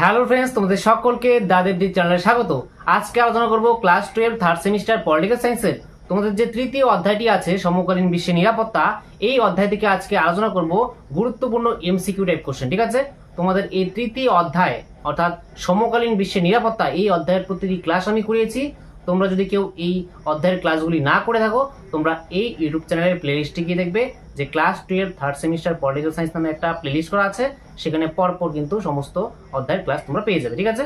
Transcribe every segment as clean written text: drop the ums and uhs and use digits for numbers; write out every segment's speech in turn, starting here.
Hello friends, তোমাদের সকলকে দাদের দি চ্যানেলে স্বাগত। আজকে আলোচনা করব ক্লাস 12 থার্ড সেমিস্টার পলিটিক্যাল সায়েন্সের তোমাদের যে তৃতীয় অধ্যায়টি আছে সমকালীন বিশ্বের নিরাপত্তা, এই অধ্যায় থেকে আজকে আলোচনা করব গুরুত্বপূর্ণ এমসিকিউ টাইপ কোশ্চেন। ঠিক আছে, তোমাদের এই তৃতীয় অধ্যায় অর্থাৎ সমকালীন বিশ্বের নিরাপত্তা, এই অধ্যায়ের প্রতিটি ক্লাস আমি করিয়েছি। তোমরা যদি কেউ এই অধ্যায়ের ক্লাসগুলি না করে থাকো, তোমরা এই ইউটিউব চ্যানেলের প্লেলিস্টে গিয়ে দেখবে যে class 12 third semester political science নামে একটা প্লেলিস্ট করা আছে, সেখানে পরপর কিন্তু সমস্ত অধ্যায়ের ক্লাস তোমরা পেয়ে যাবে। ঠিক আছে,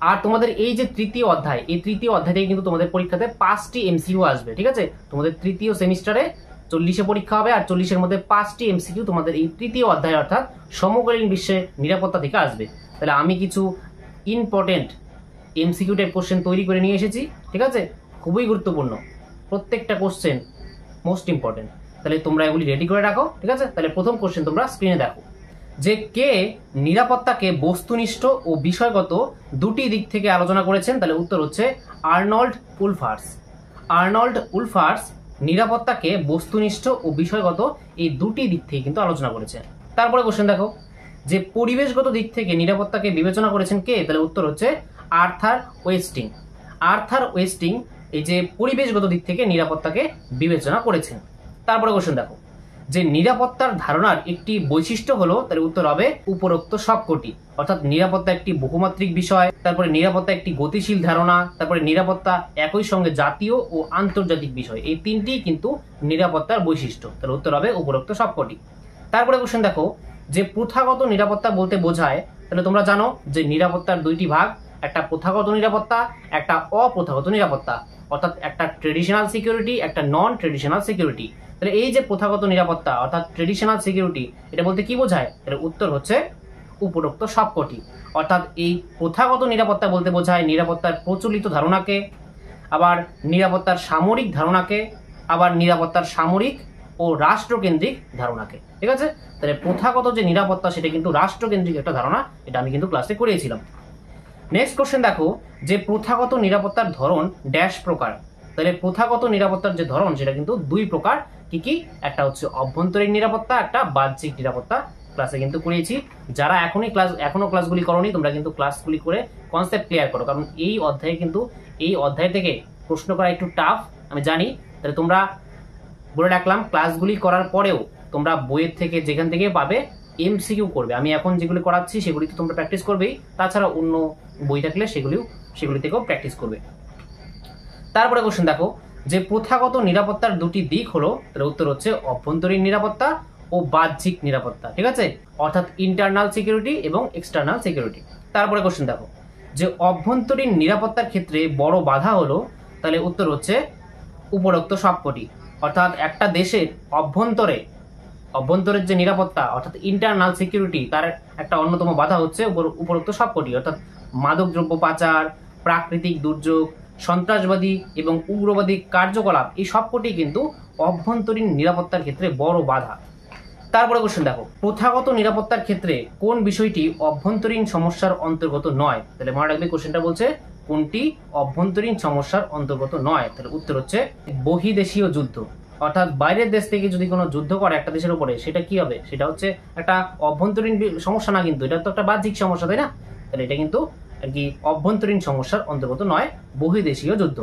আর তোমাদের এই যে তৃতীয় অধ্যায়, এই তৃতীয় অধ্যায় থেকে কিন্তু তোমাদের পরীক্ষাতে 5টি এমসিকিউ আসবে। ঠিক আছে, তোমাদের তৃতীয় সেমিস্টারে 40 পরীক্ষা হবে, আর 40-এর মধ্যে 5টি এমসিকিউ তোমাদের এই তৃতীয় অধ্যায় অর্থাৎ সমকালীন বিশ্বের নিরাপত্তা থেকে আসবে। তাহলে আমি কিছু ইম্পর্টেন্ট এমসিকিউ টাইপ কোশ্চেন তৈরি করে নিয়ে এসেছি। ঠিক আছে, খুবই গুরুত্বপূর্ণ, প্রত্যেকটা কোশ্চেন মোস্ট ইম্পর্টেন্ট। তাহলে তোমরা এগুলি রেডি করে রাখো। ঠিক আছে, তাহলে প্রথম কোশ্চেন তোমরা স্ক্রিনে দেখো যে কে নিরাপত্তাকে বস্তুনিষ্ঠ ও বিষয়গত দুটি দিক থেকে আলোচনা করেছেন। তাহলে উত্তর হচ্ছে আর্নল্ড উলফার্স। আর্নল্ড উলফার্স নিরাপত্তাকে বস্তুনিষ্ঠ ও বিষয়গত এই দুটি দিক থেকে কিন্তু আলোচনা করেছেন। তারপরে কোশ্চেন দেখো যে পরিবেশগত দিক থেকে নিরাপত্তাকে বিবেচনা করেছেন কে। তাহলে উত্তর হচ্ছে আর্থার ওয়েস্টিং। আর্থার ওয়েস্টিং এই যে পরিবেশগত দিক থেকে নিরাপত্তাকে বিবেচনা করেছেন। তারপরে কোশ্চেন দেখো যে নিরাপত্তার ধারণার একটি বৈশিষ্ট্য হলো, তাহলে উত্তর হবে উপরোক্ত সবকটি। অর্থাৎ নিরাপত্তা একটি বহুমাত্রিক বিষয়, তারপরে নিরাপত্তা একটি গতিশীল ধারণা, তারপরে নিরাপত্তা একই সঙ্গে জাতীয় ও আন্তর্জাতিক বিষয়, এই তিনটি কিন্তু নিরাপত্তার বৈশিষ্ট্য। তাহলে উত্তর হবে উপরোক্ত সবকটি। তারপরে কোশ্চেন দেখো যে প্রথাগত নিরাপত্তা বলতে বোঝায়। তাহলে তোমরা জানো যে নিরাপত্তার দুইটি ভাগ, একটা প্রথাগত নিরাপত্তা, একটা অপ্রথাগত নিরাপত্তা। অর্থাৎ একটা ট্রেডিশনাল সিকিউরিটি, একটা নন ট্রেডিশনাল সিকিউরিটি। তাহলে এই যে প্রথাগত নিরাপত্তা অর্থাৎ ট্রেডিশনাল সিকিউরিটি, এটা বলতে কি বোঝায়? তাহলে উত্তর হচ্ছে উপরোক্ত সবকটি। অর্থাৎ এই প্রথাগত নিরাপত্তা বলতে বোঝায় নিরাপত্তার প্রচলিত ধারণাকে, আবার নিরাপত্তার সামরিক ধারণাকে, আবার নিরাপত্তার সামরিক ও রাষ্ট্রকেন্দ্রিক ধারণাকে। ঠিক আছে, তাহলে প্রথাগত যে নিরাপত্তা সেটা কিন্তু রাষ্ট্রকেন্দ্রিক একটা ধারণা, এটা আমি কিন্তু ক্লাসে করিয়েছিলাম। নেক্সট কোশ্চেন দেখো যে প্রথাগত নিরাপত্তার ধরন ড্যাশ প্রকার। তাহলে প্রথাগত নিরাপত্তার যে ধরন সেটা কিন্তু দুই প্রকার। কি কি? একটা হচ্ছে অভ্যন্তরীণ নিরাপত্তা, একটা বাহ্যিক নিরাপত্তা। ক্লাসে কিন্তু করিয়েছি। যারা এখনো ক্লাসগুলি করোনি, তোমরা কিন্তু ক্লাসগুলি করে কনসেপ্ট ক্লিয়ার করো, কারণ এই অধ্যায় থেকে প্রশ্ন করা একটু টাফ আমি জানি। তাহলে তোমরা বলে রাখলাম ক্লাসগুলি করার পরেও তোমরা বইয়ের থেকে যেখান থেকে পাবে এমসিকিউ করবে। আমি এখন যেগুলি করাচ্ছি সেগুলি তো তোমরা প্র্যাকটিস করবেই, তাছাড়া অন্য বই থাকলে সেগুলি থেকেও প্র্যাকটিস করবে। তারপরে কোশ্চেন দেখো যে প্রথাগত নিরাপত্তার দুটি দিক হলো, তার উত্তর হচ্ছে অভ্যন্তরীণ নিরাপত্তা ও বাহ্যিক নিরাপত্তা। ঠিক আছে, অর্থাৎ ইন্টারনাল সিকিউরিটি এবং এক্সটার্নাল সিকিউরিটি। তারপরে কোশ্চেন দেখো যে অভ্যন্তরীণ নিরাপত্তার ক্ষেত্রে বড় বাধা হলো, তাহলে উত্তর হচ্ছে উপরোক্ত সবকটি। অর্থাৎ একটা দেশের অভ্যন্তরের যে নিরাপত্তা অর্থাৎ ইন্টারনাল সিকিউরিটি, তার একটা অন্যতম বাধা হচ্ছে উপরোক্ত সবকটি। অর্থাৎ মাদকদ্রব্য পাচার, প্রাকৃতিক দুর্যোগ, সন্ত্রাসবাদী এবং উগ্রবাদী কার্যকলাপ, এই সবকটি কিন্তু অভ্যন্তরীণ নিরাপত্তার ক্ষেত্রে বড় বাধা। তারপরে কোশ্চেন দেখো প্রথাগত নিরাপত্তার ক্ষেত্রে কোন বিষয়টি অভ্যন্তরীণ সমস্যার অন্তর্গত নয়। তাহলে মনে রাখবে কোশ্চেনটা বলছে কোনটি অভ্যন্তরীণ সমস্যার অন্তর্গত নয়। তাহলে উত্তর হচ্ছে বহির্দেশীয় যুদ্ধ। অর্থাৎ বাইরের দেশ থেকে যদি কোনো যুদ্ধ করে একটা দেশের উপরে, সেটা কি হবে? সেটা হচ্ছে একটা অভ্যন্তরীণ সমস্যা না, কিন্তু এটা তো একটা বাহ্যিক সমস্যা, তাই না? তাহলে এটা কিন্তু আর কি অভ্যন্তরীণ সমস্যার অন্তর্গত নয়, বহির্দেশীয় যুদ্ধ।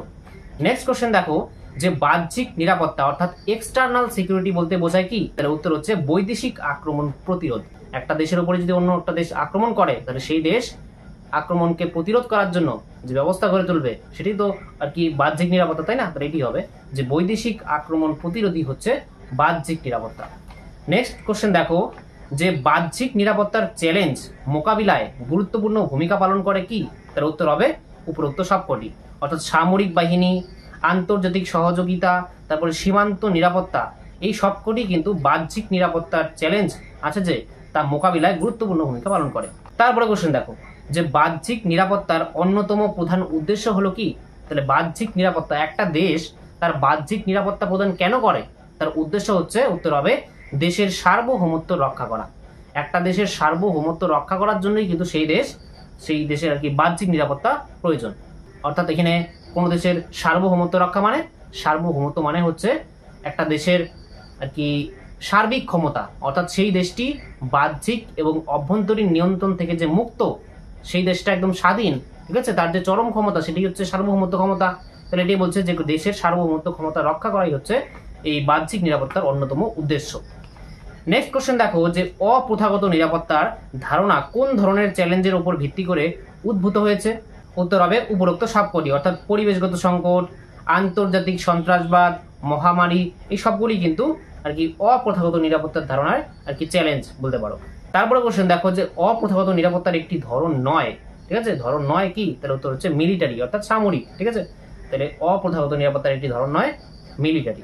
নেক্সট কোশ্চেন দেখো যে বাহ্যিক নিরাপত্তা অর্থাৎ এক্সটার্নাল সিকিউরিটি বলতে বোঝায় কি। তাহলে উত্তর হচ্ছে বৈদেশিক আক্রমণ প্রতিরোধ। একটা দেশের উপরে যদি অন্য একটা দেশ আক্রমণ করে, তাহলে সেই দেশ আক্রমণকে প্রতিরোধ করার জন্য যে ব্যবস্থা গড়ে তুলবে, সেটি তো আর কি বাহ্যিক নিরাপত্তা, তাই না? তাহলে এটি হবে যে বৈদেশিক আক্রমণ প্রতিরোধী হচ্ছে বাহ্যিক নিরাপত্তা। নেক্সট কোশ্চেন দেখো যে বাহ্যিক নিরাপত্তার চ্যালেঞ্জ মোকাবিলায় গুরুত্বপূর্ণ ভূমিকা পালন করে কি। তার উত্তর হবে উপরোক্ত সবকটি। অর্থাৎ সামরিক বাহিনী, আন্তর্জাতিক সহযোগিতা, তারপরে সীমান্ত নিরাপত্তা, এই সবকটি কিন্তু বাহ্যিক নিরাপত্তার চ্যালেঞ্জ আছে যে তা মোকাবিলায় গুরুত্বপূর্ণ ভূমিকা পালন করে। তারপরে কোশ্চেন দেখো যে বাহ্যিক নিরাপত্তার অন্যতম প্রধান উদ্দেশ্য হলো কি। তাহলে বাহ্যিক নিরাপত্তা, একটা দেশ তার বাহ্যিক নিরাপত্তা প্রদান কেন করে? তার উদ্দেশ্য হচ্ছে, উত্তর হবে দেশের সার্বভৌমত্ব রক্ষা করা। একটা দেশের সার্বভৌমত্ব রক্ষা করার জন্যই কিন্তু সেই দেশের আর কি বাহ্যিক নিরাপত্তা প্রয়োজন। অর্থাৎ এখানে কোনো দেশের সার্বভৌমত্ব রক্ষা সার্বভৌমত্ব মানে হচ্ছে একটা দেশের আর কি সার্বিক ক্ষমতা, অর্থাৎ সেই দেশটি বাহ্যিক এবং অভ্যন্তরীণ নিয়ন্ত্রণ থেকে যে মুক্ত, সেই দেশটা একদম স্বাধীন, ঠিক আছে, তার যে চরম ক্ষমতা সেটি হচ্ছে সার্বভৌমত্ব ক্ষমতা, তাহলে এটি বলছে যে দেশের সার্বভৌমত্ব ক্ষমতা রক্ষা করাই হচ্ছে এই বাহ্যিক নিরাপত্তার অন্যতম উদ্দেশ্য। নেক্সট কোশ্চেন দেখো যে অপ্রথাগত নিরাপত্তার ধারণা কোন ধরনের চ্যালেঞ্জের উপর ভিত্তি করে উদ্ভূত হয়েছে? উত্তর হবে উপরোক্ত সবকটি, অর্থাৎ পরিবেশগত সংকট, আন্তর্জাতিক সন্ত্রাসবাদ, মহামারী, এই সবগুলি কিন্তু আর কি অপ্রথাগত নিরাপত্তার ধারণার আর কি চ্যালেঞ্জ বলতে পারো। তারপরে কোশ্চেন দেখো যে অপ্রথাগত নিরাপত্তার একটি ধরন নয়, ঠিক আছে, ধরন নয় কি? তাহলে উত্তর হচ্ছে মিলিটারি, অর্থাৎ সামরিক, ঠিক আছে। তাহলে অপ্রথাগত নিরাপত্তার একটি ধরন নয় মিলিটারি।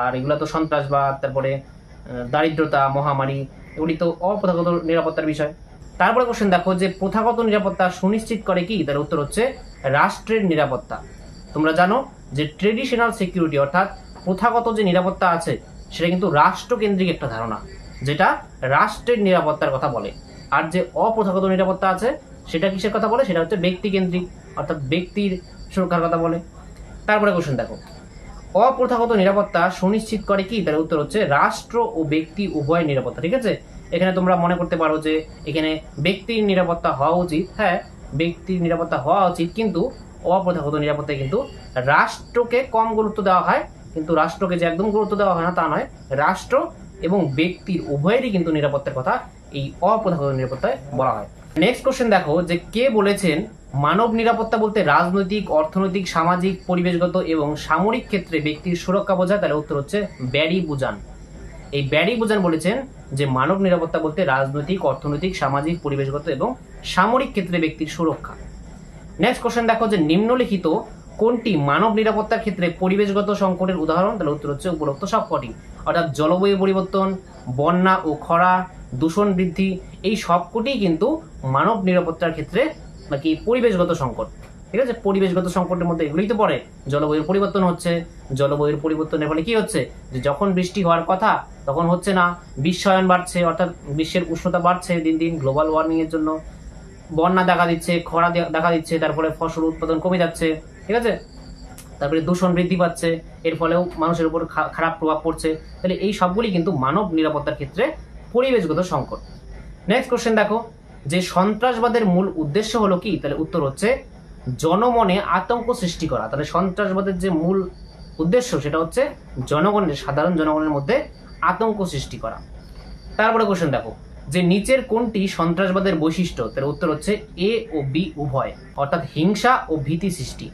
আর এগুলো তো সন্ত্রাসবাদ, তারপরে দারিদ্রতা, মহামারী, এগুলি তো অপ্রথাগত নিরাপত্তার বিষয়। তারপরে কোশ্চেন দেখো যে প্রথাগত নিরাপত্তা সুনিশ্চিত করে কি? তার উত্তর হচ্ছে রাষ্ট্রের নিরাপত্তা। তোমরা জানো যে ট্রেডিশনাল সিকিউরিটি অর্থাৎ প্রথাগত যে নিরাপত্তা আছে সেটা কিন্তু রাষ্ট্রকেন্দ্রিক একটা ধারণা, যেটা রাষ্ট্রের নিরাপত্তার কথা বলে। আর যে অপ্রথাগত নিরাপত্তা আছে সেটা কিসের কথা বলে? সেটা হচ্ছে ব্যক্তিকেন্দ্রিক, অর্থাৎ ব্যক্তির সুরক্ষার কথা বলে। তারপরে কোশ্চেন দেখো অপ্রথাগত নিরাপত্তা সুনিশ্চিত করে কি? তার উত্তর হচ্ছে রাষ্ট্র ও ব্যক্তি উভয় নিরাপত্তা, ঠিক আছে। এখানে তোমরা মনে করতে পারো যে এখানে ব্যক্তির নিরাপত্তা হওয়া উচিত, হ্যাঁ ব্যক্তির নিরাপত্তা হওয়া উচিত, কিন্তু অপ্রথাগত নিরাপত্তায় কিন্তু রাষ্ট্রকে কম গুরুত্ব দেওয়া হয়, কিন্তু রাষ্ট্রকে যে একদম গুরুত্ব দেওয়া হয় না তা নয়, রাষ্ট্র এবং ব্যক্তির উভয়েরই কিন্তু নিরাপত্তার কথা এই অপ্রথাগত নিরাপত্তায় বলা হয়। নেক্সট কোশ্চেন দেখো যে কে বলেছেন মানব নিরাপত্তা বলতে রাজনৈতিক, অর্থনৈতিক, সামাজিক, পরিবেশগত এবং সামরিক ক্ষেত্রে ব্যক্তির সুরক্ষা বোঝায়? তাহলে উত্তর হচ্ছে ব্যারি বুজান। এই ব্যারি বুজান বলেছেন যে মানব নিরাপত্তা বলতে রাজনৈতিক, অর্থনৈতিক, সামাজিক, পরিবেশগত এবং সামরিক ক্ষেত্রে ব্যক্তির সুরক্ষা। নেক্সট কোশ্চেন দেখো যে নিম্নলিখিত কোনটি মানব নিরাপত্তার ক্ষেত্রে পরিবেশগত সংকটের উদাহরণ? তাহলে উত্তর হচ্ছে উপরোক্ত সবকটি, অর্থাৎ জলবায়ু পরিবর্তন, বন্যা ও খরা, দূষণ বৃদ্ধি, এই সবকটি কিন্তু মানব নিরাপত্তার ক্ষেত্রে নাকি পরিবেশগত সংকট, ঠিক আছে। পরিবেশগত সংকটের মধ্যে এগুলোই তো পড়ে। জলবায়ুর পরিবর্তন হচ্ছে, জলবায়ুর পরিবর্তনের ফলে কি হচ্ছে যে যখন বৃষ্টি হওয়ার কথা তখন হচ্ছে না, বিশ্বায়ন বাড়ছে, অর্থাৎ বিশ্বের উষ্ণতা বাড়ছে দিন দিন গ্লোবাল ওয়ার্মিং এর জন্য, বন্যা দেখা দিচ্ছে, খরা দেখা দিচ্ছে, তারপরে ফসল উৎপাদন কমে যাচ্ছে, ঠিক আছে, তারপরে দূষণ বৃদ্ধি পাচ্ছে, এর ফলেও মানুষের উপর খারাপ প্রভাব পড়ছে। তাহলে এই সবগুলি কিন্তু মানব নিরাপত্তার ক্ষেত্রে পরিবেশগত সংকট। নেক্সট কোশ্চেন দেখো যে সন্ত্রাসবাদের মূল উদ্দেশ্য হলো কি? তাহলে উত্তর হচ্ছে জনমনে আতঙ্ক সৃষ্টি করা। তাহলে সন্ত্রাসবাদের যে মূল উদ্দেশ্য সেটা হচ্ছে জনগণের, সাধারণ জনগণের মধ্যে আতঙ্ক সৃষ্টি করা। তারপরে কোশ্চেন দেখো যে নিচের কোনটি সন্ত্রাসবাদের বৈশিষ্ট্য? তার উত্তর হচ্ছে এ ও বি উভয়, অর্থাৎ হিংসা ও ভীতি সৃষ্টি।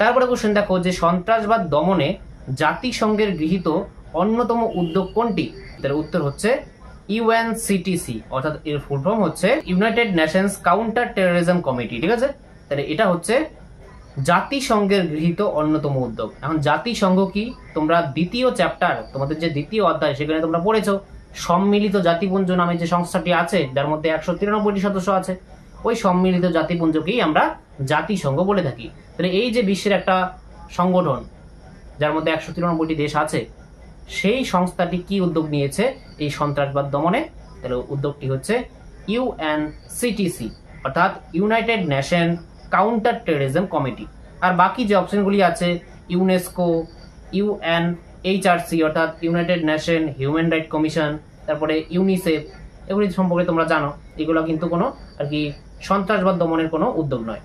তারপরে কোশ্চেন দেখো যে সন্ত্রাসবাদ দমনে জাতিসংঘের গৃহীত অন্যতম উদ্যোগ কোনটি? তার উত্তর হচ্ছে ইউএনসিটিসি, অর্থাৎ এর ফুল ফর্ম হচ্ছে United Nations counter Terrorism committee, ঠিক আছে। তাহলে এটা হচ্ছে জাতিসংঘের গৃহীত অন্যতম উদ্যোগ। এখন জাতিসংঘ কি? তোমরা দ্বিতীয় চ্যাপ্টার, তোমাদের যে দ্বিতীয় অধ্যায় সেখানে তোমরা পড়েছো সম্মিলিত জাতিপুঞ্জ নামে যে সংস্থাটি আছে যার মধ্যে 193টি সদস্য আছে, ওই সম্মিলিত জাতিপুঞ্জকেই আমরা জাতিসংঘ বলে থাকি। তাহলে এই যে বিশ্বের একটা সংগঠন যার মধ্যে 193টি দেশ আছে, সেই সংস্থাটি কি উদ্যোগ নিয়েছে এই সন্ত্রাসবাদ দমনে? তাহলে উদ্যোগটি হচ্ছে ইউএনসিটিসি, অর্থাৎ United Nation Counter Terrorism Committee. আর বাকি যে অপশনগুলি আছে ইউনেস্কো, ইউএনএইচআরসি অর্থাৎ United Nation Human Right Commission, তারপরে ইউনিসেফ, এগুলি সম্পর্কে তোমরা জানো, এগুলো কিন্তু কোনো আর কি সন্ত্রাসবাদ দমনের কোনো উদ্যোগ নয়।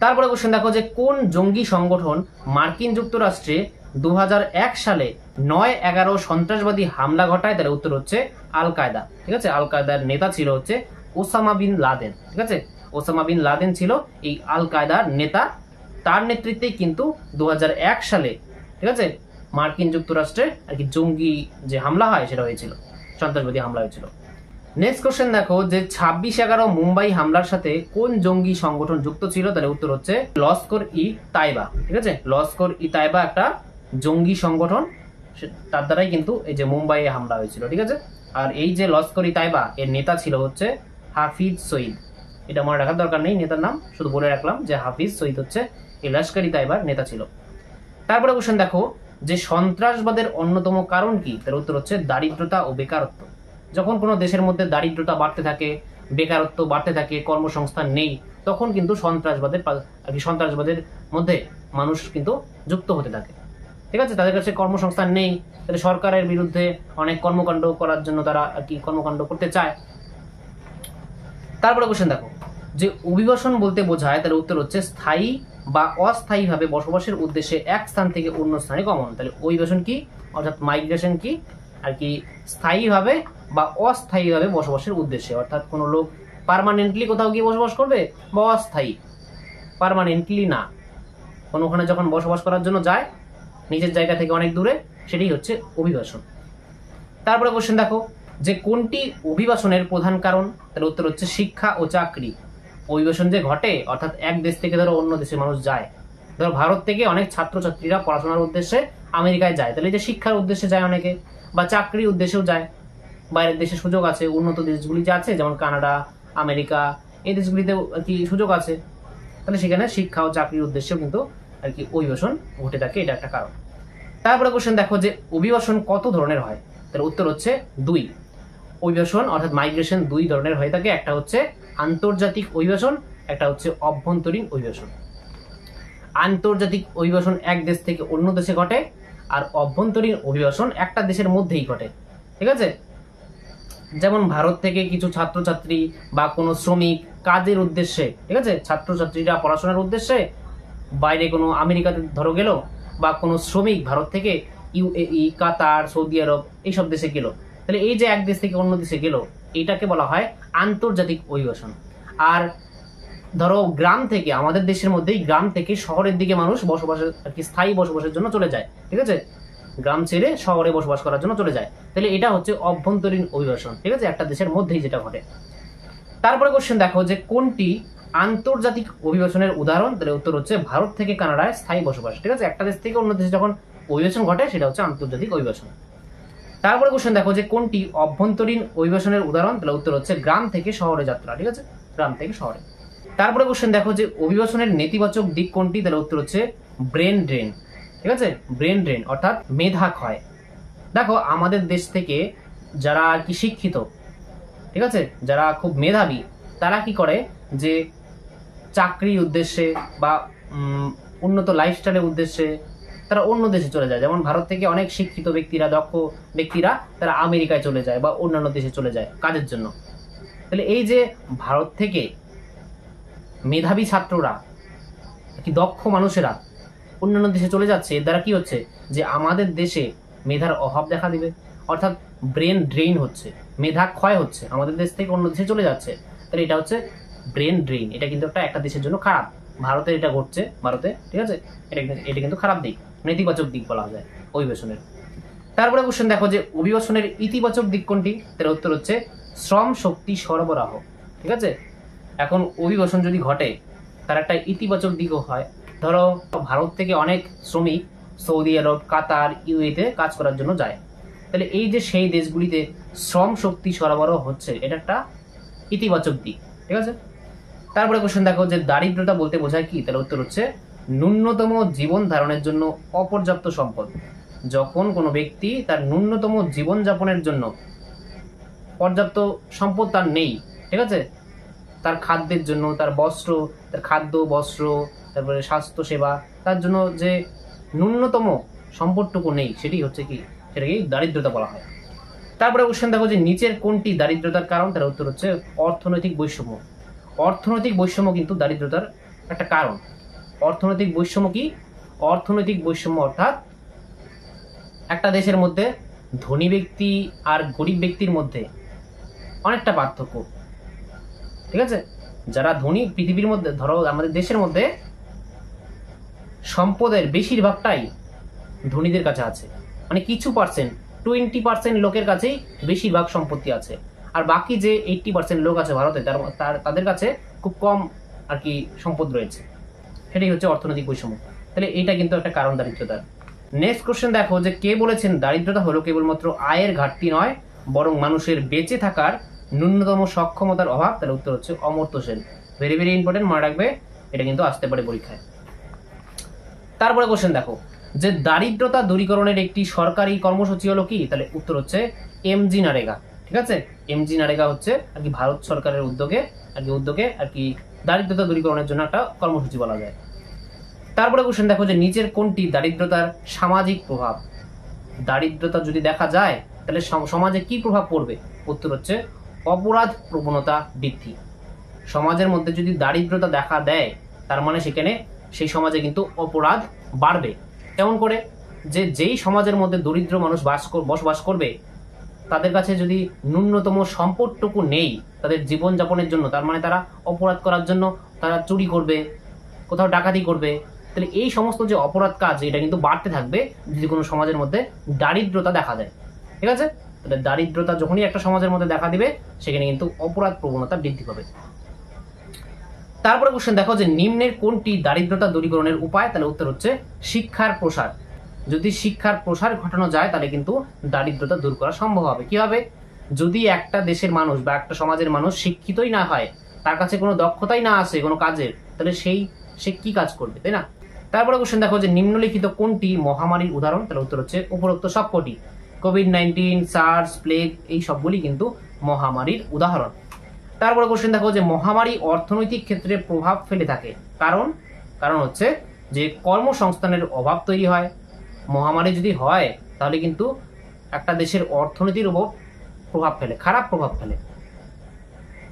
তারপরে কোশ্চেন দেখো যে কোন জঙ্গি সংগঠন মার্কিন যুক্তরাষ্ট্রে 2001 সালে 9/11 সন্ত্রাসবাদী হামলা ঘটায়? তার উত্তর হচ্ছে আল কায়দা, ঠিক আছে। আল কায়দার নেতা ছিল হচ্ছে ওসামা বিন লাদেন, ঠিক আছে। ওসামা বিন লাদেন ছিল এই আল কায়দার নেতা, তার নেতৃত্বে কিন্তু 2001 সালে, ঠিক আছে, মার্কিন যুক্তরাষ্ট্রে আর কি জঙ্গি যে হামলা হয় সেটা হয়েছিল, সন্ত্রাসবাদী হামলা হয়েছিল। নেক্সট কোশ্চেন দেখো যে 26/11 মুম্বাই হামলার সাথে কোন জঙ্গি সংগঠন যুক্ত ছিল? তাহলে উত্তর হচ্ছে লস্কর ই তাইবা, ঠিক আছে। লস্কর ই তাইবা একটা জঙ্গি সংগঠন, তার দ্বারাই কিন্তু এই যে মুম্বাইয়ে হামলা হয়েছিল, ঠিক আছে। আর এই যে লস্কর ই তাইবা এর নেতা ছিল হচ্ছে হাফিজ সঈদ, এটা মনে রাখার দরকার নেই নেতার নাম, শুধু বলে রাখলাম যে হাফিজ সঈদ হচ্ছে এই লস্কর ই তাইবার নেতা ছিল। তারপরে কোশ্চেন দেখো যে সন্ত্রাসবাদের অন্যতম কারণ কি? তার উত্তর হচ্ছে দারিদ্রতা ও বেকারত্ব। যখন কোনো দেশের মধ্যে দারিদ্রতা বাড়তে থাকে, বেকারত্ব বাড়তে থাকে, কর্মসংস্থান নেই, তখন কিন্তু সন্ত্রাসবাদের মধ্যে মানুষ কিন্তু যুক্ত হতে থাকে, ঠিক আছে। তাদের কাছে কর্মসংস্থান নেই, তাহলে সরকারের বিরুদ্ধে অনেক কর্মকাণ্ড করার জন্য তারা আর কি কর্মকাণ্ড করতে চায়। তারপরে কোশ্চেন দেখো যে অভিবাসন বলতে বোঝায় তার উত্তর হচ্ছে স্থায়ী বা অস্থায়ীভাবে বসবাসের উদ্দেশ্যে এক স্থান থেকে অন্য স্থানে গমন। তাহলে অভিবাসন কি, অর্থাৎ মাইগ্রেশন কি আর কি, স্থায়ীভাবে বা অস্থায়ীভাবে বসবাসের উদ্দেশ্যে, অর্থাৎ কোনো লোক পার্মানেন্টলি কোথাও গিয়ে বসবাস করবে বা অস্থায়ী, পার্মানেন্টলি না, ওখানে যখন বসবাস করার জন্য যায় নিজের জায়গা থেকে অনেক দূরে, সেটাই হচ্ছে অভিবাসন। তারপরে কোশ্চেন দেখো যে কোনটি অভিবাসনের প্রধান কারণ, তার উত্তর হচ্ছে শিক্ষা ও চাকরি। অভিবাসন যে ঘটে অর্থাৎ এক দেশ থেকে ধরো অন্য দেশে মানুষ যায়, ধরো ভারত থেকে অনেক ছাত্রছাত্রীরা পড়াশোনার উদ্দেশ্যে আমেরিকায় যায়, তাহলে এই যে শিক্ষার উদ্দেশ্যে যায় অনেকে, বা চাকরির উদ্দেশ্যেও যায়, বাইরের দেশে সুযোগ আছে, উন্নত দেশগুলি যে আছে যেমন কানাডা, আমেরিকা, এই দেশগুলিতে আর কি সুযোগ আছে, তাহলে সেখানে শিক্ষা ও চাকরির উদ্দেশ্যেও কিন্তু আর কি অভিবাসন ঘটে থাকে, এটা একটা কারণ। তারপরে কোশ্চেন দেখো যে অভিবাসন কত ধরনের হয়, তার উত্তর হচ্ছে 2। অভিবাসন অর্থাৎ মাইগ্রেশন 2 ধরনের হয়ে থাকে, একটা হচ্ছে আন্তর্জাতিক অভিবাসন, একটা হচ্ছে অভ্যন্তরীণ অভিবাসন। আন্তর্জাতিক অভিবাসন এক দেশ থেকে অন্য দেশে ঘটে, আর অভ্যন্তরীণ অভিবাসন একটা দেশের মধ্যেই ঘটে, ঠিক আছে। যেমন ভারত থেকে কিছু ছাত্রছাত্রী বা কোনো শ্রমিক কাজের উদ্দেশ্যে, ঠিক আছে, ছাত্রছাত্রীরা পড়াশোনার উদ্দেশ্যে বাইরে কোনো আমেরিকাতে ধরো গেল, বা কোনো শ্রমিক ভারত থেকে ইউএই, কাতার, সৌদি আরব এইসব দেশে গেল, তাহলে এই যে এক দেশ থেকে অন্য দেশে গেল এটাকে বলা হয় আন্তর্জাতিক অভিবাসন। আর ধরো গ্রাম থেকে, আমাদের দেশের মধ্যেই গ্রাম থেকে শহরের দিকে মানুষ বসবাসের আর কি স্থায়ী বসবাসের জন্য চলে যায়, ঠিক আছে, গ্রাম ছেড়ে শহরে বসবাস করার জন্য চলে যায়, তাহলে এটা হচ্ছে অভ্যন্তরীণ অভিবাসন, ঠিক আছে, একটা দেশের মধ্যেই যেটা ঘটে। তারপরে কোশ্চেন দেখো যে কোনটি আন্তর্জাতিক অভিবাসনের উদাহরণ, তাহলে উত্তর হচ্ছে ভারত থেকে কানাডায় স্থায়ী বসবাস, ঠিক আছে, একটা দেশ থেকে অন্য দেশে যখন অভিবাসন ঘটে সেটা হচ্ছে আন্তর্জাতিক অভিবাসন। তারপরে কোশ্চেন দেখো যে কোনটি অভ্যন্তরীণ অভিবাসনের উদাহরণ, তাহলে উত্তর হচ্ছে গ্রাম থেকে শহরে যাত্রা, ঠিক আছে, গ্রাম থেকে শহরে। তারপরে কোশ্চেন দেখো যে অভিবাসনের নেতিবাচক দিক কোনটি, তাহলে উত্তর হচ্ছে ব্রেন ড্রেন, ঠিক আছে, ব্রেন ড্রেন অর্থাৎ মেধা ক্ষয়। দেখো আমাদের দেশ থেকে যারা আর কি শিক্ষিত, ঠিক আছে, যারা খুব মেধাবী, তারা কি করে যে চাকরির উদ্দেশ্যে বা উন্নত লাইফস্টাইলের উদ্দেশ্যে তারা অন্য দেশে চলে যায়। যেমন ভারত থেকে অনেক শিক্ষিত ব্যক্তিরা, দক্ষ ব্যক্তিরা তারা আমেরিকায় চলে যায় বা অন্যান্য দেশে চলে যায় কাজের জন্য। তাহলে এই যে ভারত থেকে মেধাবী ছাত্ররা, কি দক্ষ মানুষেরা অন্যান্য দেশে চলে যাচ্ছে, এর দ্বারা কি হচ্ছে যে আমাদের দেশে মেধার অভাব দেখা দিবে, অর্থাৎ ব্রেন ড্রেইন হচ্ছে, মেধা ক্ষয় হচ্ছে, আমাদের দেশ থেকে অন্য দেশে চলে যাচ্ছে, তাহলে এটা হচ্ছে ব্রেন ড্রেইন। এটা কিন্তু একটা দেশের জন্য খারাপ, ভারতে এটা ঘটছে, ভারতে, ঠিক আছে, এটা কিন্তু খারাপ দিক, নেতিবাচক দিক বলা যায় অভিবাসনের। তারপরে কোশ্চেন দেখো যে অভিবাসনের ইতিবাচক দিক কোনটি, তার উত্তর হচ্ছে শ্রম শক্তি সরবরাহ, ঠিক আছে। এখন অভিবাসন যদি ঘটে তার একটা ইতিবাচক দিকও হয়, ধরো ভারত থেকে অনেক শ্রমিক সৌদি আরব, কাতার, ইউএতে কাজ করার জন্য যায়, তাহলে এই যে সেই দেশগুলিতে শ্রম শক্তি সরবরাহ হচ্ছে, এটা একটা ইতিবাচক দিক, ঠিক আছে। তারপরে কোশ্চেন দেখো যে দারিদ্রতা বলতে বোঝায় কি, তার উত্তর হচ্ছে ন্যূনতম জীবন ধারণের জন্য অপর্যাপ্ত সম্পদ। যখন কোনো ব্যক্তি তার ন্যূনতম জীবন যাপনের জন্য পর্যাপ্ত সম্পদ তার নেই, ঠিক আছে, তার খাদ্যের জন্য, তার বস্ত্র, তার খাদ্য বস্ত্র, তারপরে স্বাস্থ্য সেবা, তার জন্য যে ন্যূনতম সম্পদটুকু নেই, সেটি হচ্ছে কি, সেটাকেই দারিদ্রতা বলা হয়। তারপরে কোশ্চেন দেখো যে নিচের কোনটি দারিদ্রতার কারণ, তার উত্তর হচ্ছে অর্থনৈতিক বৈষম্য। অর্থনৈতিক বৈষম্য কিন্তু দারিদ্রতার একটা কারণ। অর্থনৈতিক বৈষম্য কি, অর্থনৈতিক বৈষম্য অর্থাৎ একটা দেশের মধ্যে ধনী ব্যক্তি আর গরিব ব্যক্তির মধ্যে অনেকটা পার্থক্য, ঠিক আছে। যারা ধনী পৃথিবীর মধ্যে, ধরো আমাদের দেশের মধ্যে সম্পদের বেশিরভাগটাই ধনীদের কাছে আছে, মানে কিছু পার্সেন্ট, 20% লোকের কাছেই বেশিরভাগ সম্পত্তি আছে, আর বাকি যে 80% লোক আছে ভারতে তাদের কাছে খুব কম আর কি সম্পদ রয়েছে, সেটাই হচ্ছে অর্থনৈতিক বৈষম্য। তাহলে এটা কিন্তু একটা কারণ দারিদ্রতার। নেক্সট কোশ্চেন দেখো যে কে বলেছেন দারিদ্রতা হলো কেবলমাত্র আয়ের ঘাটতি নয়, বরং মানুষের বেঁচে থাকার ন্যূনতম সক্ষমতার অভাব, তার উত্তর হচ্ছে Amartya Sen. Very very important, মনে রাখবে, এটা কিন্তু আসতে পারে পরীক্ষায়। তারপরে কোশ্চেন দেখো যে দারিদ্রতা দূরীকরণের একটি সরকারি কর্মসূচি হলো কি, তাহলে উত্তর হচ্ছে এমজি নারেগা, ঠিক আছে। এমজি নারেগা হচ্ছে আর কি ভারত সরকারের উদ্যোগে আর কি দারিদ্রতা দূরীকরণের জন্য একটা কর্মসূচি বলা যায়। তারপরে কোশ্চেন দেখো যে নিচের কোনটি দারিদ্রতার সামাজিক প্রভাব। দারিদ্রতা যদি দেখা যায় তাহলে সমাজে কি প্রভাব পড়বে, উত্তর হচ্ছে অপরাধ প্রবণতা বৃদ্ধি, সমাজের মধ্যে যদি দারিদ্রতা দেখা দেয় তার মানে সেখানে সেই সমাজে কিন্তু অপরাধ বাড়বে। কেমন করে? যেই সমাজের মধ্যে দরিদ্র মানুষ বসবাস করবে তাদের কাছে যদি ন্যূনতম সম্পদটুকু নেই তাদের জীবনযাপনের জন্য, তার মানে তারা অপরাধ করার জন্য তারা চুরি করবে, কোথাও ডাকাতি করবে। তাহলে এই সমস্ত যে অপরাধ কাজ এটা কিন্তু বাড়তে থাকবে যদি কোনো সমাজের মধ্যে দারিদ্রতা দেখা দেয়। ঠিক আছে? তাহলে দারিদ্রতা যখনই একটা সমাজের মধ্যে দেখা দিবে সেখানে কিন্তু অপরাধ প্রবণতা বৃদ্ধি পাবে। তারপরে কোশ্চেন দেখো যে নিম্নের কোনটি দারিদ্রতা দূরীকরণের উপায়? তাহলে উত্তর হচ্ছে শিক্ষার প্রসার। যদি শিক্ষার প্রসার ঘটানো যায় তাহলে কিন্তু দারিদ্রতা দূর করা সম্ভব হবে। কি হবে? যদি একটা দেশের মানুষ বা একটা সমাজের মানুষ শিক্ষিতই না হয়, তার কাছে কোনো দক্ষতাই না আসে কোনো কাজের, তাহলে সে কি কাজ করবে, তাই না? তারপরে কোশ্চেন দেখো যে নিম্নলিখিত কোনটি মহামারীর উদাহরণ? তাহলে উত্তর হচ্ছে উপরোক্ত সবকটি। কোভিড-19, সার্স, প্লেগ এই সবগুলি কিন্তু মহামারীর উদাহরণ। তারপরে কোশ্চেন দেখো যে মহামারী অর্থনৈতিক ক্ষেত্রে প্রভাব ফেলে থাকে। কারণ হচ্ছে যে কর্মসংস্থানের অভাব তৈরি হয়। মহামারী যদি হয় তাহলে কিন্তু একটা দেশের অর্থনীতির উপর প্রভাব ফেলে, খারাপ প্রভাব ফেলে।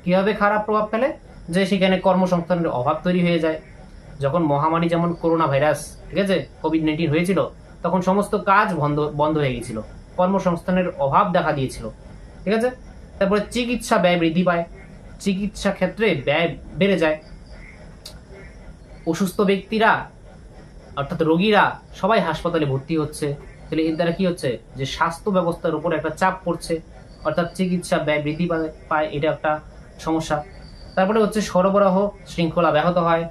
কিভাবে খারাপ প্রভাব ফেলে? যে সেখানে কর্মসংস্থানের অভাব তৈরি হয়ে যায়। যখন মহামারী যেমন করোনা ভাইরাস, ঠিক আছে, কোভিড-19 হয়েছিল, তখন সমস্ত কাজ বন্ধ হয়ে গেছিল, কর্মসংস্থানের অভাব দেখা দিয়েছিল। ঠিক আছে? তারপরে চিকিৎসা ব্যয় বৃদ্ধি পায়, চিকিৎসা ক্ষেত্রে ব্যয় বেড়ে যায়। অসুস্থ ব্যক্তিরা অর্থাৎ রোগীরা সবাই হাসপাতালে ভর্তি হচ্ছে। তাহলে এর দ্বারা কি হচ্ছে? যে স্বাস্থ্য ব্যবস্থার উপর একটা চাপ পড়ছে, অর্থাৎ চিকিৎসা ব্যয় বৃদ্ধি পায়, এটা একটা সমস্যা। তারপরে হচ্ছে সরবরাহ শৃঙ্খলা ব্যাহত হয়।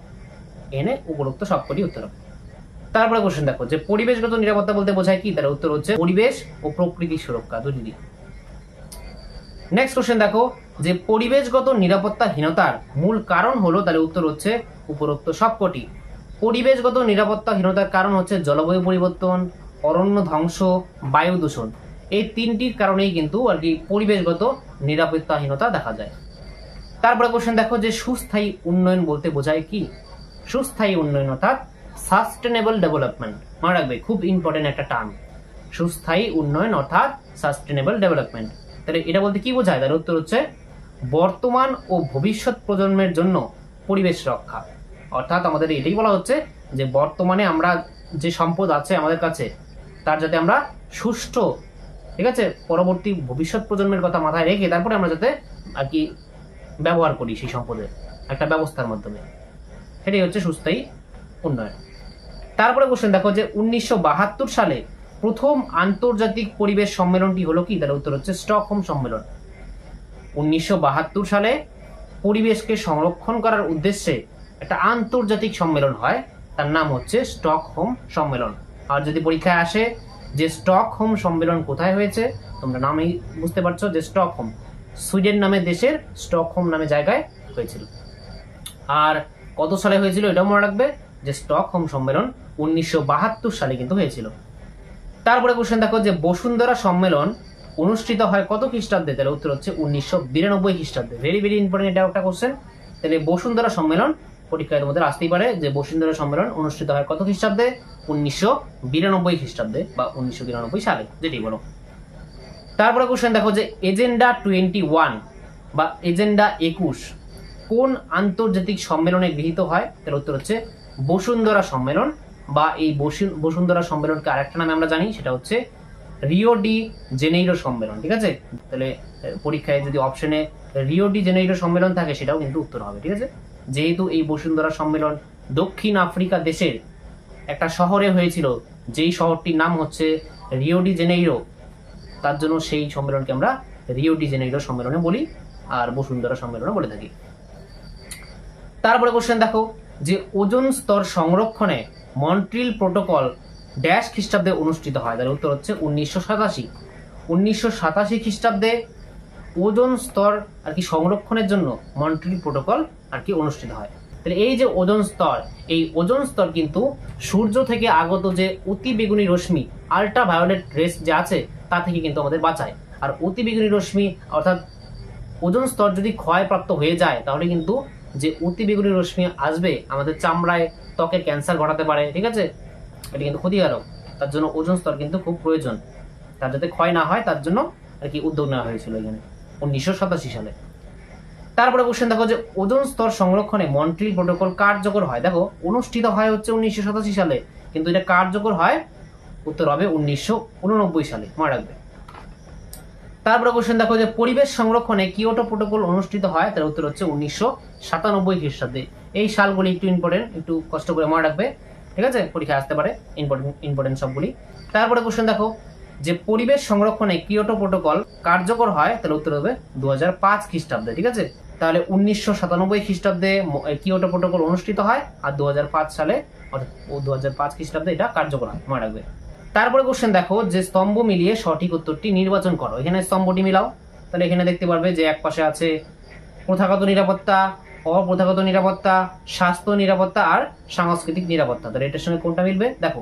এনে উপরোক্ত সবকটি উত্তর হবে। তারপরে কোশ্চেন দেখো যে পরিবেশগত নিরাপত্তা বলতে বোঝায় কি? তার উত্তর হচ্ছে পরিবেশ ও প্রকৃতি সুরক্ষা, দুটি দিক। নেক্সট কোশ্চেন দেখো যে পরিবেশগত নিরাপত্তাহীনতার মূল কারণ হলো, তাহলে উত্তর হচ্ছে উপরোক্ত সবকটি। পরিবেশগত নিরাপত্তাহীনতার কারণ হচ্ছে জলবায়ু পরিবর্তন, অরণ্য ধ্বংস, বায়ু দূষণ। এই তিনটির কারণেই কিন্তু আর কি পরিবেশগত নিরাপত্তাহীনতা দেখা যায়। তারপরে কোশ্চেন দেখো যে সুস্থায়ী উন্নয়ন বলতে বোঝায় কি? সুস্থায়ী উন্নয়ন অর্থাৎ সাস্টেনেবল ডেভেলপমেন্ট। মনে রাখবে, খুব ইম্পর্টেন্ট একটা টার্ম, সুস্থায়ী উন্নয়ন অর্থাৎ সাস্টেনেবল ডেভেলপমেন্ট। তাহলে এটা বলতে কি বোঝায়? তার উত্তর হচ্ছে বর্তমান ও ভবিষ্যৎ প্রজন্মের জন্য পরিবেশ রক্ষা। অর্থাৎ আমাদের এটাই বলা হচ্ছে যে বর্তমানে আমরা যে সম্পদ আছে আমাদের কাছে তার যাতে আমরা সুষ্ঠু, ঠিক আছে, পরবর্তী ভবিষ্যৎ প্রজন্মের কথা মাথায় রেখে তারপরে আমরা যাতে আর কি ব্যবহার করি সেই সম্পদের একটা ব্যবস্থার মাধ্যমে, সেটাই হচ্ছে সুস্থায়ী উন্নয়ন। তারপরে কোশ্চেন দেখো যে 1972 সালে প্রথম আন্তর্জাতিক পরিবেশ সম্মেলনটি হলো কি? তার উত্তর হচ্ছে স্টকহোম সম্মেলন। 1972 সালে পরিবেশকে সংরক্ষণ করার উদ্দেশ্যে একটা আন্তর্জাতিক সম্মেলন হয়, তার নাম হচ্ছে স্টকহোম সম্মেলন। আর যদি পরীক্ষায় আসে যে স্টকহোম সম্মেলন কোথায় হয়েছে, তোমরা নামেই বুঝতে পারছো যে স্টকহোম সুইডেন নামে দেশের স্টকহোম নামে জায়গায় হয়েছিল। আর কত সালে হয়েছিল এটাও মনে রাখবে যে স্টকহোম সম্মেলন 1972 সালে কিন্তু হয়েছিল। তারপরে কোশ্চেন দেখো যে বসুন্ধরা সম্মেলন অনুষ্ঠিত হয় কত খ্রিস্টাব্দে? তাহলে উত্তর হচ্ছে 1992 খ্রিস্টাব্দে। ভেরি ভেরি ইম্পর্টেন্ট এটা একটা কোশ্চেন। তাহলে বসুন্ধরা সম্মেলন পরীক্ষায় তোমাদের আসতেই পারে যে বসুন্ধরা সম্মেলন অনুষ্ঠিত হয় কত খ্রিস্টাব্দে? 1992 খ্রিস্টাব্দে বা 1992 সালে, যেটি বলো। তারপরে কোশ্চেন দেখো যে এজেন্ডা 21 বা এজেন্ডা 21 কোন আন্তর্জাতিক সম্মেলনে গৃহীত হয়? তার উত্তর হচ্ছে বসুন্ধরা সম্মেলন, বা এই বসুন্ধরা সম্মেলনকে আরেকটা নামে আমরা জানি, সেটা হচ্ছে রিও ডি জেনেইরো সম্মেলন। ঠিক আছে? তাহলে পরীক্ষায় যদি অপশনে রিও ডি জেনেইরো সম্মেলন থাকে সেটাও কিন্তু উত্তর হবে। ঠিক আছে? যেহেতু এই বসুন্ধরা সম্মেলন দক্ষিণ আফ্রিকা দেশের একটা শহরে হয়েছিল, যেই শহরটির নাম হচ্ছে রিও ডি জেনেইরো, তার জন্য সেই সম্মেলনকে আমরা রিও ডি জেনেইরো সম্মেলনে বলি আর বসুন্ধরা সম্মেলনে বলে থাকি। তারপরে কোশ্চেন দেখো যে ওজোন স্তর সংরক্ষণে মন্ট্রিল প্রোটোকল ড্যাশ খ্রিস্টাব্দে অনুষ্ঠিত হয়? তার উত্তর হচ্ছে 1987। 1987 খ্রিস্টাব্দে ওজোন স্তর আর কি সংরক্ষণের জন্য মন্ট্রিল প্রোটোকল আর কি অনুষ্ঠিত হয়। তাহলে এই যে ওজোন স্তর, এই ওজোন স্তর কিন্তু সূর্য থেকে আগত যে অতি বেগুনি রশ্মি আল্ট্রা ভায়োলেট রেস যে আছে তা থেকে কিন্তু আমাদের বাঁচায়। আর অতি বেগুনি রশ্মি অর্থাৎ ওজোন স্তর যদি ক্ষয়প্রাপ্ত হয়ে যায় তাহলে কিন্তু যে অতি বেগুনি রশ্মি আসবে আমাদের চামড়ায়, ত্বকে ক্যান্সার ঘটাতে পারে। ঠিক আছে? এটা কিন্তু ক্ষতিকারক। তার জন্য ওজোন স্তর কিন্তু খুব প্রয়োজন, তার যাতে ক্ষয় না হয় তার জন্য আর কি উদ্যোগ নেওয়া হয়েছিল এখানে 1987 সালে। তারপরে কোশ্চেন দেখো যে ওজোন স্তর সংরক্ষণে মন্ট্রিল প্রোটোকল কার্যকর হয়। দেখো অনুষ্ঠিত হয় হচ্ছে 1987 সালে, কিন্তু এটা কার্যকর হয় উত্তর হবে 1989 সালে, মনে রাখবে। তারপরে কোশ্চেন দেখো যে পরিবেশ সংরক্ষণে কিয়োটো প্রোটোকল অনুষ্ঠিত হয়, তার উত্তর হচ্ছে 1997 খ্রিস্টাব্দে। এই সালগুলি একটু ইম্পর্টেন্ট, একটু কষ্ট করে মনে রাখবে, ঠিক আছে, পরীক্ষায় আসতে পারে ইম্পর্টেন্ট সবগুলি। তারপরে কোশ্চেন দেখো যে পরিবেশ সংরক্ষণে কিয়োটো প্রোটোকল কার্যকর হয়, তাহলে উত্তর হবে 2005 খ্রিস্টাব্দে, ঠিক আছে। তাহলে 1997 খ্রিস্টাব্দে কিয়োটো প্রোটোকল অনুষ্ঠিত হয়, আর 2005 সালে অর্থাৎ 2005 খ্রিস্টাব্দে এটা কার্যকর হয়, মনে রাখবে। তারপরে কোশ্চেন দেখো যে স্তম্ভ মিলিয়ে সঠিক উত্তরটি নির্বাচন করো। এখানে স্তম্ভটি মিলাও, তাহলে এখানে দেখতে পারবে যে এক পাশে আছে প্রথাগত নিরাপত্তা, অপ্রথাগত নিরাপত্তা, স্বাস্থ্য নিরাপত্তা আর সাংস্কৃতিক নিরাপত্তা। তাহলে এটার সঙ্গে কোনটা মিলবে? দেখো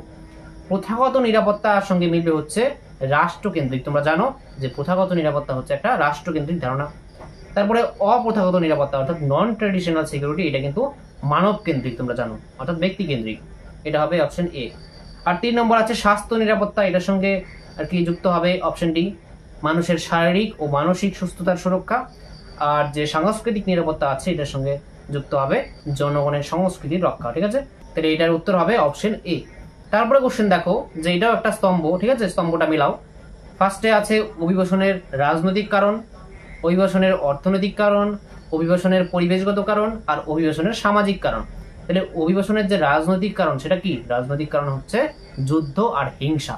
প্রথাগত নিরাপত্তার সঙ্গে মিলবে হচ্ছে রাষ্ট্রকেন্দ্রিক। তোমরা জানো যে প্রথাগত নিরাপত্তা হচ্ছে একটা রাষ্ট্রকেন্দ্রিক ধারণা। তারপরে অপ্রথাগত নিরাপত্তা অর্থাৎ নন ট্রেডিশনাল সিকিউরিটি, এটা কিন্তু মানব কেন্দ্রিক, তোমরা জানো, অর্থাৎ ব্যক্তি কেন্দ্রিক। এটা হবে অপশন এ। আর 3 নম্বর আছে স্বাস্থ্য নিরাপত্তা, এটার সঙ্গে আর কি যুক্ত হবে অপশন ডি, মানুষের শারীরিক ও মানসিক সুস্থতার সুরক্ষা। আর যে সাংস্কৃতিক নিরাপত্তা আছে এটার সঙ্গে যুক্ত হবে জনগণের সংস্কৃতির রক্ষা, ঠিক আছে। তাহলে এটার উত্তর হবে অপশন এ। তারপরে কোশ্চেন দেখো যে এটাও একটা স্তম্ভ, ঠিক আছে, স্তম্ভটা মিলাও। ফার্স্টে আছে অভিবাসনের রাজনৈতিক কারণ, অভিবাসনের অর্থনৈতিক কারণ, অভিবাসনের পরিবেশগত কারণ আর অভিবাসনের সামাজিক কারণ। তাহলে অভিবাসনের যে রাজনৈতিক কারণ সেটা কি? রাজনৈতিক কারণ হচ্ছে যুদ্ধ আর হিংসা।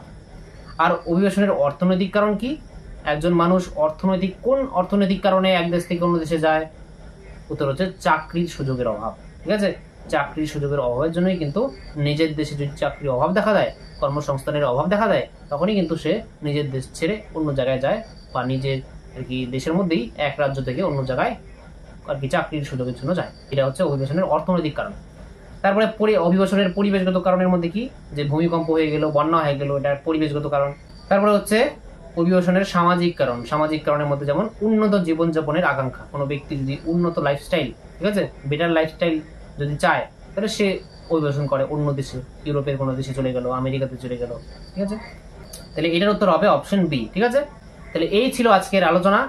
আর অভিবাসনের অর্থনৈতিক কারণ কি? একজন মানুষ কোন অর্থনৈতিক কারণে এক দেশ থেকে অন্য দেশে যায়? উত্তর হচ্ছে চাকরির সুযোগের অভাব, ঠিক আছে। চাকরির সুযোগের অভাবের জন্যই কিন্তু নিজের দেশে যদি চাকরির অভাব দেখা দেয়, কর্মসংস্থানের অভাব দেখা দেয়, তখনই কিন্তু সে নিজের দেশ ছেড়ে অন্য জায়গায় যায়, বা নিজের আর কি দেশের মধ্যেই এক রাজ্য থেকে অন্য জায়গায় আর কি চাকরির সুযোগের জন্য যায়। এটা হচ্ছে অভিবাসনের অর্থনৈতিক কারণ। তারপরে অভিবাসনের পরিবেশগত কারণের মধ্যে কি? যে ভূমিকম্প হয়ে গেল, বন্যা হয়ে গেল, এটা পরিবেশগত কারণ। তারপরে হচ্ছে অভিবাসনের সামাজিক কারণ। সামাজিক কারণের মধ্যে যেমন উন্নত জীবনযাপনের আকাঙ্ক্ষা, কোনো ব্যক্তি যদি উন্নত লাইফস্টাইল, ঠিক আছে, বেটার লাইফস্টাইল যদি চায়, তাহলে সে অভিবাসন করে অন্য দেশে, ইউরোপের কোনো দেশে চলে গেল, আমেরিকাতে চলে গেল, ঠিক আছে। তাহলে এটার উত্তর হবে অপশন বি, ঠিক আছে। তাহলে এই ছিল আজকের আলোচনা।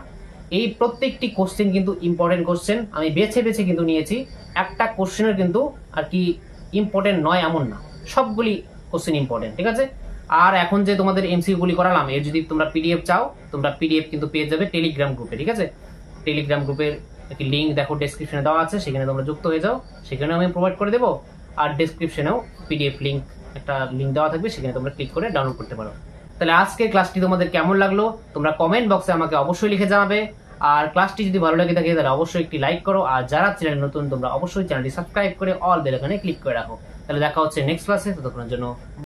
এই প্রত্যেকটি কোশ্চেন কিন্তু ইম্পর্টেন্ট কোশ্চেন, আমি বেছে বেছে কিন্তু নিয়েছি। একটা কোশ্চেনের কিন্তু আর কি ইম্পর্টেন্ট নয় এমন না, সবগুলি কোশ্চেন ইম্পর্টেন্ট, ঠিক আছে। আর এখন যে তোমাদের এমসিকিউ গুলি করালাম, এর যদি তোমরা পিডিএফ চাও, তোমরা পিডিএফ কিন্তু পেয়ে যাবে টেলিগ্রাম গ্রুপে, ঠিক আছে। টেলিগ্রাম গ্রুপের একটি লিঙ্ক দেখো ডেসক্রিপশনে দেওয়া আছে, সেখানে তোমরা যুক্ত হয়ে যাও, সেখানেও আমি প্রোভাইড করে দেবো। আর ডেসক্রিপশনেও পিডিএফ লিঙ্ক একটা লিঙ্ক দেওয়া থাকবে, সেখানে তোমরা ক্লিক করে ডাউনলোড করতে পারো। তাহলে আজকে ক্লাসটি তোমাদের কেমন লাগলো তোমরা কমেন্ট বক্সে আমাকে অবশ্যই লিখে জানাবে। আর ক্লাসটি যদি ভালো লাগে থাকে তাহলে অবশ্যই একটি লাইক করো, আর যারা চ্যানেল নতুন তোমরা অবশ্যই চ্যানেলটি সাবস্ক্রাইব করে অল বেল আইকনে ক্লিক করে রাখো। তাহলে দেখা হচ্ছে নেক্সট ক্লাসে, ততক্ষণের জন্য